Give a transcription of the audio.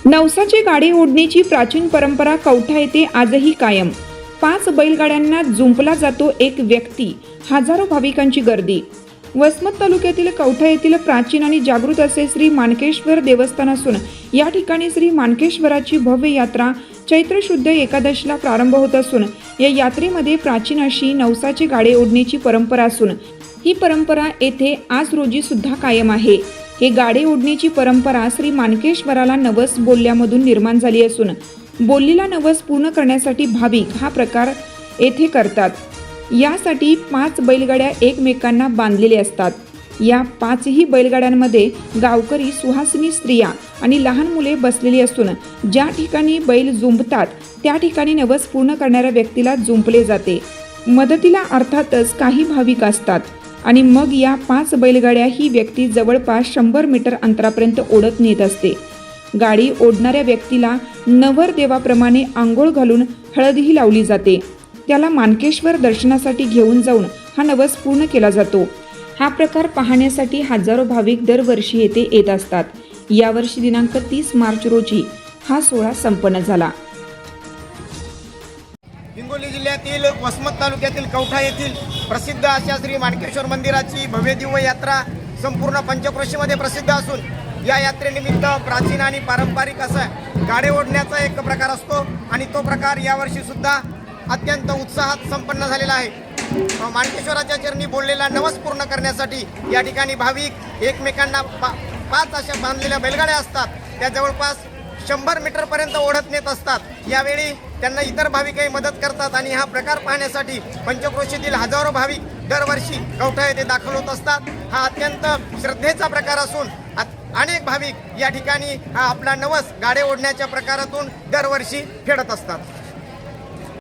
नवसाची गाडी ओढण्याची प्राचीन परंपरा कवठा येथे आजही कायम। 5 बैलगाड्यांना जुंपला जातो एक व्यक्ती, हजारो भाविकांची गर्दी। वसमत तालुक्यातील कवठा येथील प्राचीन आणि जागृत असे श्री माणकेश्वर देवस्थान असून या ठिकाणी श्री माणकेश्वराची भव्य यात्रा चैत्र शुद्ध एकादशीला प्रारंभ होत असून या यात्रेमध्ये प्राचीन अशी नवसाची गाडी ओढण्याची परंपरा असून ही परंपरा येथे आज रोजी सुद्धा कायम आहे। हे गाडे ओढण्याची परंपरा श्री माणकेश्वराला नवस बोलल्यामधून निर्माण झाली असून बोललेला नवस पूर्ण करण्यासाठी भाविक हा प्रकार येथे करतात। यासाठी 5 बैलगाड्या एकमेकांना बांधलेले असतात। या 5ही बैलगाड्यांमध्ये गावकरी, सुहासिनी स्त्रिया आणि लहान मुले बसलेली असून ज्या ठिकाणी बैल जुंपतात त्या ठिकाणी नवस पूर्ण करणाऱ्या व्यक्तीला जुंपले जाते। मदतीला अर्थातच काही भाविक असतात आणि मग या 5 बैलगाड्या ही व्यक्ती जवळपास 100 मीटर अंतरापर्यंत ओढत नेत असते। गाडी ओढणाऱ्या व्यक्तीला नवरदेवाप्रमाणे आंघोळ घालून हळदही लावली जाते। त्याला माणकेश्वर दर्शनासाठी घेऊन जाऊन हा नवस पूर्ण केला जातो। हा प्रकार पाहण्यासाठी हजारो भाविक दरवर्षी येथे येत असतात। यावर्षी दिनांक 30 मार्च रोजी हा सोहळा संपन्न झाला। हिंगोली जिल्ह्यातील वसमत तालुक्यातील कवठा येथील प्रसिद्ध अशा श्री माणकेश्वर मंदिराची भव्य दिव्य यात्रा संपूर्ण पंचक्रोशीमध्ये प्रसिद्ध असून या यात्रेनिमित्त प्राचीन आणि पारंपरिक असा गाडे ओढण्याचा एक प्रकार असतो आणि तो प्रकार यावर्षी सुद्धा अत्यंत उत्साहात संपन्न झालेला आहे। माणकेश्वराच्या चरणी बोललेला नवस पूर्ण करण्यासाठी या ठिकाणी भाविक एकमेकांना 5 अशा बांधलेल्या बैलगाड्या असतात, त्या जवळपास 100 मीटरपर्यंत ओढत नेत असतात। यावेळी त्यांना इतर भाविकही मदत करतात आणि हा प्रकार पाहण्यासाठी पंचक्रोशीतील हजारो भाविक दरवर्षी कवठा येथे दाखल होत असतात। हा अत्यंत श्रद्धेचा प्रकार असून अनेक भाविक या ठिकाणी हा आपला नवस गाडे ओढण्याच्या प्रकारातून दरवर्षी फेडत असतात।